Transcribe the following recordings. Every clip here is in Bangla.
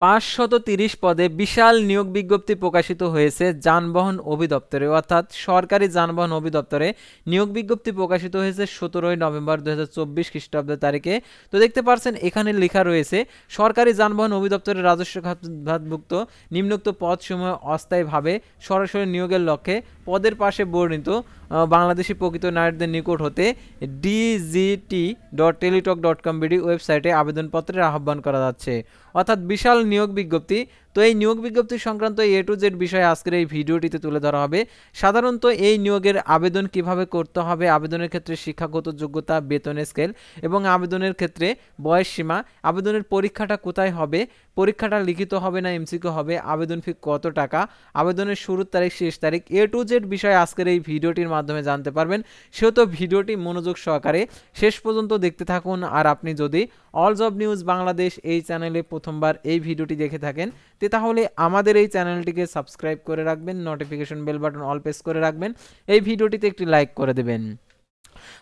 530 পদে বিশাল নিয়োগ বিজ্ঞপ্তি প্রকাশিত হয়েছে যানবাহন অধিদপ্তরে, অর্থাৎ সরকারি যানবাহন অধিদপ্তরে নিয়োগ বিজ্ঞপ্তি প্রকাশিত হয়েছে 17 নভেম্বর 2024 খ্রিস্টাব্দ তারিখে। তো দেখতে পাচ্ছেন এখানে লেখা রয়েছে সরকারি যানবাহন অধিদপ্তরের রাজস্ব খাতভুক্ত নিম্নোক্ত পদসমূহ অস্থায়ীভাবে সরাসরি নিয়োগের লক্ষ্যে পদের পাশে বর্ণিত বাংলাদেশি প্রকৃত নাগরিকদের নিকট হতে dgt.teletalk.com ওয়েবসাইটে আবেদনপত্রের আহ্বান করা যাচ্ছে। অর্থাৎ বিশাল নিয়োগ বিজ্ঞপ্তি। তো এই নিয়োগ বিজ্ঞপ্তি সংক্রান্ত A to Z বিষয়ে আজকের এই ভিডিওটিতে তুলে ধরা হবে। সাধারণত এই নিয়োগের আবেদন কিভাবে করতে হবে, আবেদনের ক্ষেত্রে শিক্ষাগত যোগ্যতা, বেতন স্কেল এবং আবেদনের ক্ষেত্রে বয়স সীমা, আবেদনের পরীক্ষাটা কোথায় হবে, পরীক্ষাটা লিখিত হবে না MCQ হবে, আবেদন ফি কত টাকা, আবেদনের শুরুর তারিখ শেষ তারিখ, A to Z বিষয়ে আজকের এই ভিডিওটির মাধ্যমে জানতে পারবেন। সেহেতু ভিডিওটি মনোযোগ সহকারে শেষ পর্যন্ত দেখতে থাকুন। আর আপনি যদি অল জব নিউজ বাংলাদেশ এই চ্যানেলে প্রথমবার এই ভিডিওটি দেখে থাকেন তাহলে আমাদের এই চ্যানেলটিকে সাবস্ক্রাইব করে রাখবেন, notification bell button all press করে রাখবেন, এই ভিডিওটিতে একটি লাইক করে দেবেন।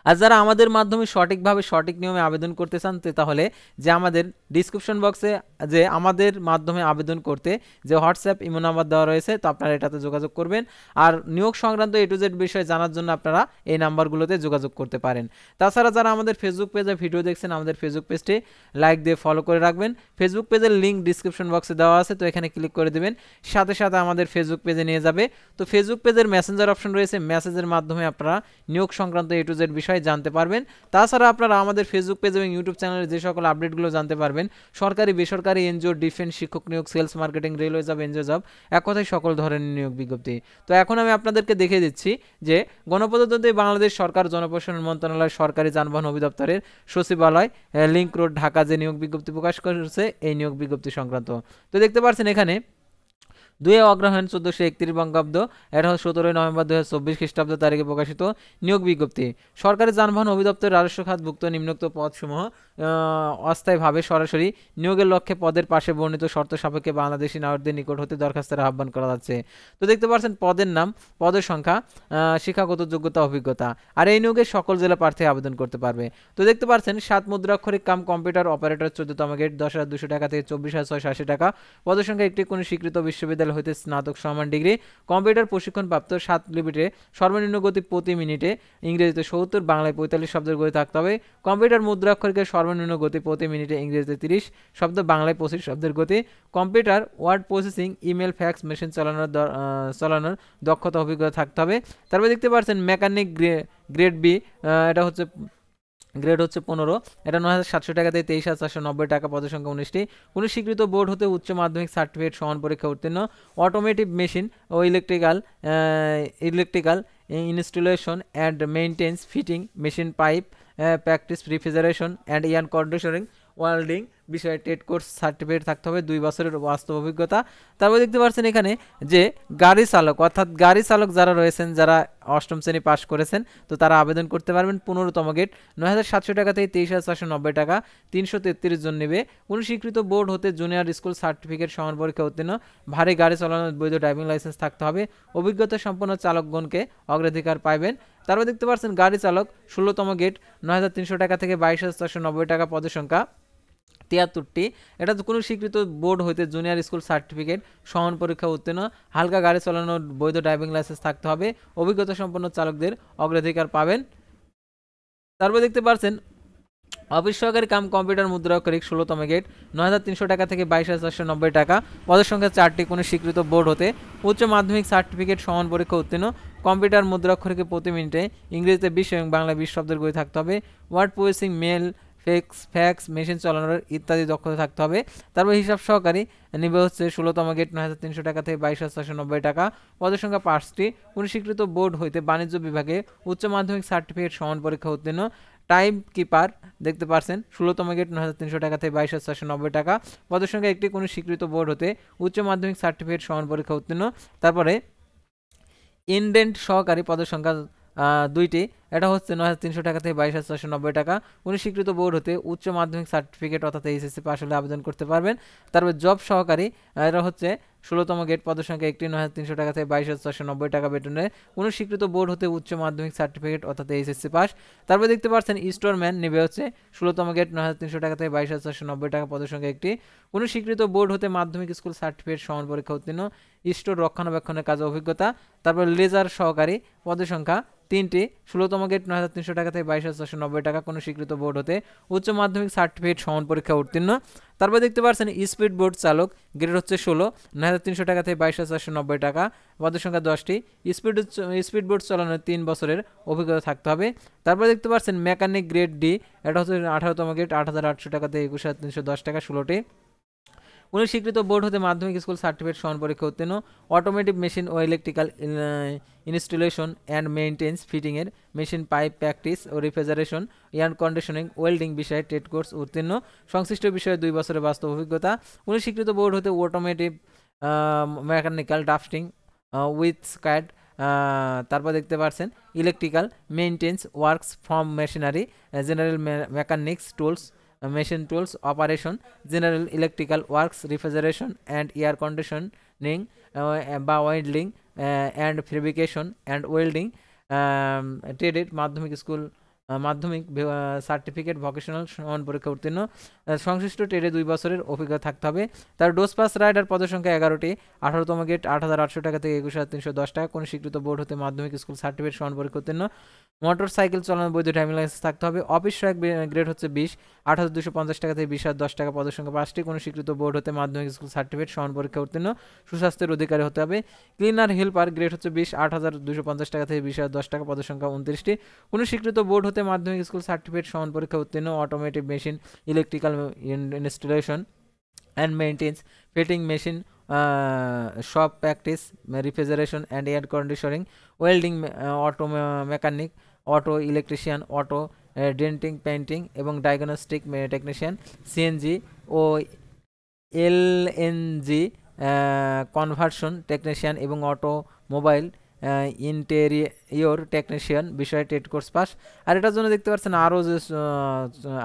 আর যারা আমাদের মাধ্যমে সঠিকভাবে সঠিক নিয়মে আবেদন করতে চান তাহলে যে আমাদের ডিসক্রিপশন বক্সে যে আমাদের মাধ্যমে আবেদন করতে যে হোয়াটসঅ্যাপ ইমো নাম্বার দেওয়া রয়েছে, তো আপনারা এটাতে যোগাযোগ করবেন। আর নিয়োগ সংক্রান্ত A to Z বিষয়ে জানার জন্য আপনারা এই নাম্বারগুলোতে যোগাযোগ করতে পারেন। তাছাড়া যারা আমাদের ফেসবুক পেজে ভিডিও দেখছেন, আমাদের ফেসবুক পেজটি লাইক দিয়ে ফলো করে রাখবেন। ফেসবুক পেজের লিঙ্ক ডিসক্রিপশন বক্সে দেওয়া আছে, তো এখানে ক্লিক করে দেবেন, সাথে সাথে আমাদের ফেসবুক পেজে নিয়ে যাবে। তো ফেসবুক পেজের মেসেঞ্জার অপশন রয়েছে, মেসেজের মাধ্যমে আপনারা নিয়োগ সংক্রান্ত A to Z বিষয়ে জানতে পারবেন। তাছাড়া আপনারা আমাদের ফেসবুক পেজ এবং ইউটিউব চ্যানেলে যে সকল আপডেটগুলো জানতে পারবেন, সরকারি বেসরকারি এনজিও, ডিফেন্স, শিক্ষক নিয়োগ, sales marketing, railway job, NGO job, এক কথায় সকল ধরনের নিয়োগ বিজ্ঞপ্তি। তো এখন আমি আপনাদেরকে দেখিয়ে দিচ্ছি যে গণপ্রজাতন্ত্রী বাংলাদেশ সরকার জনপ্রশাসন মন্ত্রণালয় সরকারি যানবাহন অধিদপ্তরের সচিবালয়, লিংক রোড, ঢাকা যে নিয়োগ বিজ্ঞপ্তি প্রকাশ করেছে এই নিয়োগ বিজ্ঞপ্তি সংক্রান্ত। তো দেখতে পাচ্ছেন এখানে 2 অগ্রহায়ণ 1431 বঙ্গাব্দ, এটা 17 নভেম্বর 2024 খ্রিস্টাব্দ তারিখে প্রকাশিত নিয়োগ বিজ্ঞপ্তি। সরকারি যানবাহন অধিদপ্তরের রাজস্ব খাতভুক্ত নিম্নোক্ত পদসমূহ অস্থায়ীভাবে সরাসরি নিয়োগের লক্ষ্যে পদের পাশে বর্ণিত শর্ত সাপেক্ষে বাংলাদেশি নাগরিকদের নিকট হতে দরখাস্তের আহ্বান করা যাচ্ছে। তো দেখতে পাচ্ছেন পদের নাম, পদের সংখ্যা, শিক্ষাগত যোগ্যতা, অভিজ্ঞতা। আর এই নিয়োগে সকল জেলা প্রার্থী আবেদন করতে পারবে। তো দেখতে পাচ্ছেন 7 মুদ্রাক্ষরিক কাম কম্পিউটার অপারেটর 14তম গ্রেড 10,200 টাকা থেকে 24,680 টাকা। পদের সংখ্যা একটি কোনো স্বীকৃত বিশ্ববিদ্যালয় হইতে স্নাতক সমান ডিগ্রি। কম্পিউটার প্রশিক্ষণপ্রাপ্ত 7 লিমিটে সর্বনিম্ন গতি প্রতি মিনিটে ইংরেজিতে 70, বাংলায় 45 শব্দের গতি থাকতে হবে। কম্পিউটার মুদ্রাক্ষরিকের সর্বনিম্ন গতি প্রতি মিনিটে ইংরেজিতে 30 শব্দ, বাংলায় 25 শব্দের গতি। Computer word processing, email, fax machine চালানোর দক্ষতা, অভিজ্ঞতা থাকতে হবে। তারপরে দেখতে পাচ্ছেন মেকানিক গ্রেড বি, এটা হচ্ছে গ্রেড হচ্ছে 15, এটা 9,700 টাকা থেকে 23,490 টাকা। পদের সংখ্যা 19টি। কোনো স্বীকৃত বোর্ড হতে উচ্চ মাধ্যমিক সার্টিফিকেট সমান পরীক্ষা উত্তীর্ণ। অটোমেটিভ মেশিন ও electrical installation and maintenance, fitting, machine pipe, practice, refrigeration and air conditioning, welding বিষয়ে টেট কোর্স সার্টিফিকেট থাকতে হবে, 2 বছরের বাস্তব অভিজ্ঞতা। তারপর দেখতে পাচ্ছেন এখানে যে গাড়ি চালক, অর্থাৎ গাড়ি চালক যারা রয়েছেন, যারা 8ম শ্রেণী পাস করেছেন, তো তারা আবেদন করতে পারবেন। 15তম গেট 9,700 টাকা থেকে 23,490 টাকা, 333 জন নেবে। কোন স্বীকৃত বোর্ড হতে জুনিয়র স্কুল সার্টিফিকেট সমান পরীক্ষা উত্তীর্ণ, ভারী গাড়ি চালানোর বৈধ ড্রাইভিং লাইসেন্স থাকতে হবে। অভিজ্ঞতা সম্পন্ন চালকগণকে অগ্রাধিকার পাইবেন। তারপর দেখতে পাচ্ছেন গাড়ি চালক 16তম গেট 9,300 টাকা থেকে 22,490 টাকা। পদের সংখ্যা 73টি। এটা তো কোনো স্বীকৃত বোর্ড হইতে জুনিয়র স্কুল সার্টিফিকেট সমান পরীক্ষা উত্তীর্ণ, হালকা গাড়ি চালানোর বৈধ ড্রাইভিং লাইসেন্স থাকতে হবে। অভিজ্ঞতা সম্পন্ন চালকদের অগ্রাধিকার পাবেন। তারপর দেখতে পাচ্ছেন অফিস সহকারী কাম কম্পিউটার মুদ্রাক্ষরিক 16তম গেট 9,300 টাকা থেকে 22,490 টাকা। পদের সংখ্যা 4টি। কোনো স্বীকৃত বোর্ড হতে উচ্চ মাধ্যমিক সার্টিফিকেট সমান পরীক্ষা উত্তীর্ণ। কম্পিউটার মুদ্রাক্ষরিকে প্রতি মিনিটে ইংরেজিতে 20 এবং বাংলায় 20 শব্দের গতি থাকতে হবে। Word processing, mail, fax machine চালানোর ইত্যাদি দক্ষতা থাকতে হবে। তারপর হিসাব সহকারী নিবে হচ্ছে 16তম গেট 9,300 টাকা থেকে 22,490 টাকা। পদের সংখ্যা 5টি। কোনো স্বীকৃত বোর্ড হইতে বাণিজ্য বিভাগে উচ্চ মাধ্যমিক সার্টিফিকেট সমান পরীক্ষা উত্তীর্ণ। টাইম কিপার দেখতে পাচ্ছেন 16তম গেট 9,300 টাকা থেকে 22,490 টাকা। পদের সংখ্যা একটি। কোনো স্বীকৃত বোর্ড হতে উচ্চ মাধ্যমিক সার্টিফিকেট সমান পরীক্ষা উত্তীর্ণ। তারপরে ইনডেন্ট সহকারী, পদের সংখ্যা 2টি। এটা হচ্ছে 9,300 টাকা থেকে 22,490 টাকা। কোনো স্বীকৃত বোর্ড হতে উচ্চ মাধ্যমিক সার্টিফিকেট অর্থাৎ HSC পাস হলে আবেদন করতে পারবেন। তারপর জব সহকারী, এটা হচ্ছে 16তম গেট, পদের সংখ্যা 51,300 টাকা থেকে 22,490 টাকা বেতনে কোনো স্বীকৃত বোর্ড হতে উচ্চ মাধ্যমিক সার্টিফিকেট অর্থাৎ এইচএসসি পাস। তারপর দেখতে পাচ্ছেন স্টোরম্যান নেবে হচ্ছে 16তম গেট 9,300 টাকা থেকে 22,490 টাকা, পদের সংখ্যা একটি, কোনো স্বীকৃত বোর্ড হতে মাধ্যমিক স্কুল সার্টিফিকেট সমান পরীক্ষা উত্তীর্ণ, স্টোর রক্ষণাবেক্ষণের কাজে অভিজ্ঞতা। তারপর লেজার সহকারী, পদের সংখ্যা 3টি, 16তম গেট 9,300 টাকা থেকে 22,490 টাকা, কোনো স্বীকৃত বোর্ড হতে উচ্চ মাধ্যমিক সার্টিফিকেট সমান পরীক্ষা উত্তীর্ণ। তারপর দেখতে পাচ্ছেন স্পিড বোট চালক, গ্রেড হচ্ছে 16, 9,300 টাকা থেকে 22,490 টাকা, পদের সংখ্যা 10টি, স্পিড বোট চালানোর 3 বছরের অভিজ্ঞতা থাকতে হবে। তারপর দেখতে পাচ্ছেন মেকানিক গ্রেড ডি, এটা হচ্ছে 18তম গেট 8,800 টাকা থেকে 21,310 টাকা, 16টি, কোনো স্বীকৃত বোর্ড হতে মাধ্যমিক স্কুল সার্টিফিকেট সমান পরীক্ষা উত্তীর্ণ। অটোমেটিক মেশিন ও ইলেকট্রিক্যাল ইনস্টলেশন অ্যান্ড মেইনটেন্স, ফিটিংয়ের মেশিন, পাইপ প্র্যাকটিস ও রিফ্রিজারেশন, এয়ার কন্ডিশনিং, ওয়েল্ডিং বিষয়ে ট্রেড কোর্স উত্তীর্ণ, সংশ্লিষ্ট বিষয়ে 2 বছরের বাস্তব অভিজ্ঞতা। কোনো স্বীকৃত বোর্ড হতে অটোমেটিভ মেকানিক্যাল ড্রাফটিং উইথ স্ক্যাড। তারপর দেখতে পাচ্ছেন electrical maintenance works from machinery, general mechanics tools, machine tools operation, general electrical works, refrigeration and air conditioning বা welding and fabrication and welding ট্রেডেড মাধ্যমিক স্কুল মাধ্যমিক সার্টিফিকেট ভোকেশনাল সমান পরীক্ষা উত্তীর্ণ, সংশ্লিষ্ট ট্রেডে 2 বছরের অভিজ্ঞতা থাকতে হবে। তার ডোজ পাস রাইডার, পদের সংখ্যা 11টি, 18তম গেট 8,800 টাকা থেকে 21,310 টাকা, কোনো স্বীকৃত বোর্ড হতে মাধ্যমিক স্কুল সার্টিফিকেট সমান পরীক্ষা উত্তীর্ণ, মোটর সাইকেল চালানোর বৈধ ড্রাইভিং লাইসেন্স থাকতে হবে। অফিস সহায়ক গ্রেড হচ্ছে 20, 8,250 টাকা থেকে 20,010 টাকা, পদের সংখ্যা 5টি, কোনো স্বীকৃত বোর্ড হতে মাধ্যমিক স্কুল সার্টিফিকেট সমান পরীক্ষা উত্তীর্ণ, সুস্বাস্থ্যের অধিকারী হতে হবে। ক্লিনার হেল্পার গ্রেড হচ্ছে 20, 8,250 টাকা থেকে 20,010 টাকা, পদের সংখ্যা 29টি, কোনো স্বীকৃত বোর্ড হতে মাধ্যমিক স্কুল সার্টিফিকেট সমান পরীক্ষা উত্তীর্ণ। Automotive machine, electrical installation and maintenance, fitting machine, shop practice, refrigeration and air conditioning, welding, auto mechanic, auto electrician, auto denting painting এবং ডায়াগনস্টিক টেকনিশিয়ান, সিএনজি ও এলএনজি কনভার্সন টেকনিশিয়ান এবং অটোমোবাইল ইন্টেরিয়র টেকনিশিয়ান বিষয়ে ট্রেড কোর্স পাস। আর এটার জন্য দেখতে পাচ্ছেন আরও যে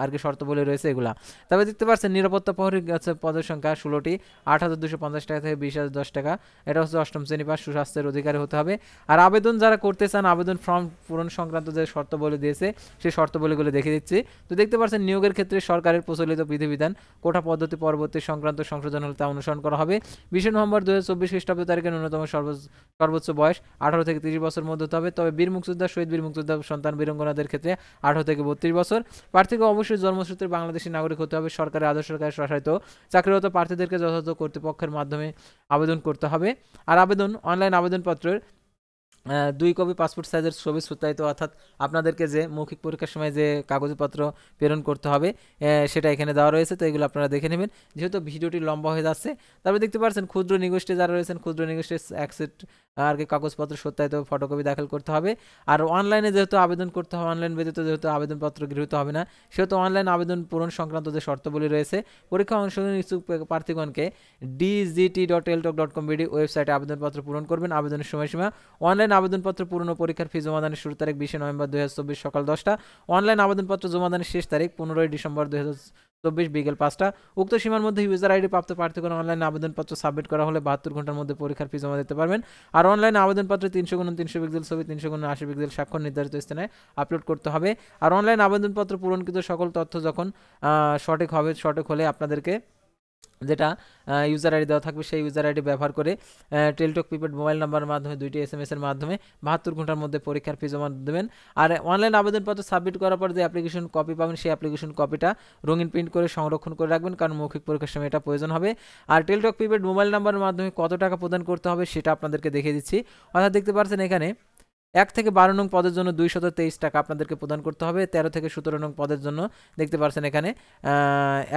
আর কি শর্তাবলী রয়েছে এগুলা। তবে দেখতে পাচ্ছেন নিরাপত্তা প্রহরী আছে, পদের সংখ্যা 16টি, 8,250 টাকা থেকে 20,010 টাকা, এটা হচ্ছে 8ম শ্রেণী পাস, সুস্বাস্থ্যের অধিকারী হতে হবে। আর আবেদন যারা করতে চান, আবেদন ফর্ম পূরণ সংক্রান্ত যে শর্তাবলী দিয়েছে সেই শর্তাবলীগুলো দেখে দিচ্ছি। তো দেখতে পাচ্ছেন নিয়োগের ক্ষেত্রে সরকারের প্রচলিত বিধিবিধান, কোটা পদ্ধতি পরবর্তী সংক্রান্ত সংশোধন হলে তা অনুসরণ করা হবে। 20 নভেম্বর 2024 খ্রিস্টাব্দ তারিখে ন্যূনতম সর্বোচ্চ বয়স 18 থেকে 30 বছর মধ্যে হতে হবে। তবে বীর মুক্তিযোদ্ধা, শহীদ বীর মুক্তিযোদ্ধা সন্তান বীরাঙ্গনাদের ক্ষেত্রে 18 থেকে 32 বছর। প্রার্থীকে অবশ্যই জন্মসূত্রে বাংলাদেশী নাগরিক হতে হবে। সরকারি আদর্শ সরকারের সহায়িত চাকরিরত প্রার্থীদেরকে যথাযথ কর্তৃপক্ষের মাধ্যমে আবেদন করতে হবে। আর আবেদন অনলাইন আবেদনপত্রের 2 কপি পাসপোর্ট সাইজের ছবি সত্যায়িত, অর্থাৎ আপনাদেরকে যে মৌখিক পরীক্ষার সময় যে কাগজপত্র প্রেরণ করতে হবে সেটা এখানে দেওয়া রয়েছে। তো এগুলো আপনারা দেখে নেবেন, যেহেতু ভিডিওটি লম্বা হয়ে যাচ্ছে। তারপরে দেখতে পাচ্ছেন ক্ষুদ্র নিগোষ্ঠী যারা রয়েছেন, ক্ষুদ্র নিগোষ্ঠীর অ্যাকসেপ্ট আর কি কাগজপত্র সত্যায়িত ফটোকপি দাখিল করতে হবে। আর অনলাইনে যেহেতু আবেদন করতে হবে, অনলাইন ব্যতীত যেহেতু আবেদনপত্র গৃহীত হবে না, সেহেতু অনলাইন আবেদন পূরণ সংক্রান্ত যে শর্তাবলী রয়েছে, পরীক্ষা অংশগ্রহণ ইচ্ছুক প্রার্থীগণকে dgt.eltok.com.bd ওয়েবসাইটে আবেদনপত্র পূরণ করবেন। আবেদনের সময়সীমা অনলাইন আবেদনপত্র পূরণ ও পরীক্ষার ফি জমাদানের শুরু তারিখ 20 নভেম্বর 2024 সকাল 10টা, অনলাইন আবেদনপত্র জমাদানের শেষ তারিখ 15 ডিসেম্বর 2024 বিকেল 5টা। উক্ত সীমার মধ্যে ইউজার আইডি প্রাপ্ত প্রার্থীগণ অনলাইন আবেদনপত্র সাবমিট করা হলে 72 ঘন্টার মধ্যে পরীক্ষার ফি জমা দিতে পারবেন। আর অনলাইন আবেদনপত্রে 300x300 পিক্সেল ছবি, 300x80 পিক্সেল স্বাক্ষর নির্ধারিত স্থানে আপলোড করতে হবে। আর অনলাইন আবেদনপত্র পূরণকৃত সকল তথ্য যখন সঠিক হলে আপনাদেরকে যেটা ইউজার আইডি দেওয়া থাকবে সেই ইউজার আইডি ব্যবহার করে টেলটক প্রিপেড মোবাইল নাম্বারের মাধ্যমে 2টি SMS এর মাধ্যমে 72 ঘন্টার মধ্যে পরীক্ষার ফি জমা দেবেন। আর অনলাইন আবেদনপত্র সাবমিট করার পর যে অ্যাপ্লিকেশন কপি পাবেন, সেই অ্যাপ্লিকেশন কপিটা রঙিন প্রিন্ট করে সংরক্ষণ করে রাখবেন, কারণ মৌখিক পরীক্ষার সময় এটা প্রয়োজন হবে। আর টেলটক প্রিপেড মোবাইল নাম্বারের মাধ্যমে কত টাকা প্রদান করতে হবে সেটা আপনাদেরকে দেখিয়ে দিচ্ছি। অর্থাৎ দেখতে পাচ্ছেন এখানে 1 থেকে 12 নং পদের জন্য 223 টাকা আপনাদেরকে প্রদান করতে হবে। 13 থেকে 17 নং পদের জন্য দেখতে পাচ্ছেন এখানে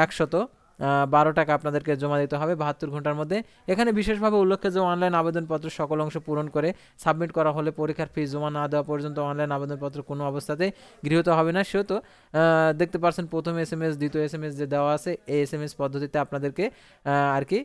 112 টাকা আপনাদেরকে জমা দিতে হবে 72 ঘন্টার মধ্যে। এখানে বিশেষভাবে উল্লেখ্য যে অনলাইন আবেদনপত্র সকল অংশ পূরণ করে সাবমিট করা হলে পরীক্ষার ফি জমা না দেওয়া পর্যন্ত অনলাইন আবেদনপত্র কোনো অবস্থাতে গৃহীত হবে না। সেহেতু দেখতে পাচ্ছেন প্রথম SMS দ্বিতীয় SMS যে দেওয়া আছে, এই SMS পদ্ধতিতে আপনাদেরকে আর কি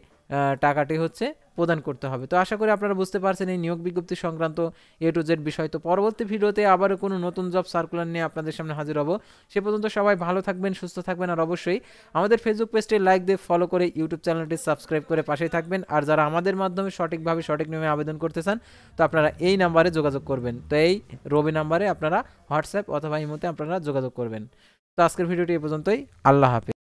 টাকাটি হচ্ছে প্রদান করতে হবে। তো আশা করি আপনারা বুঝতে পারছেন এই নিয়োগ বিজ্ঞপ্তি সংক্রান্ত A to Z বিষয়। তো পরবর্তী ভিডিওতে আবারও কোনো নতুন জব সার্কুলার নিয়ে আপনাদের সামনে হাজির হব। সে পর্যন্ত সবাই ভালো থাকবেন, সুস্থ থাকবেন, আর অবশ্যই আমাদের ফেসবুক পেজটি লাইক দিয়ে ফলো করে ইউটিউব চ্যানেলটি সাবস্ক্রাইব করে পাশেই থাকবেন। আর যারা আমাদের মাধ্যমে সঠিকভাবে সঠিক নিয়মে আবেদন করতে চান তো আপনারা এই নাম্বারে যোগাযোগ করবেন। তো এই রবি নাম্বারে আপনারা হোয়াটসঅ্যাপ অথবা ইমোতে আপনারা যোগাযোগ করবেন। তো আজকের ভিডিওটি এ পর্যন্তই। আল্লাহ হাফেজ।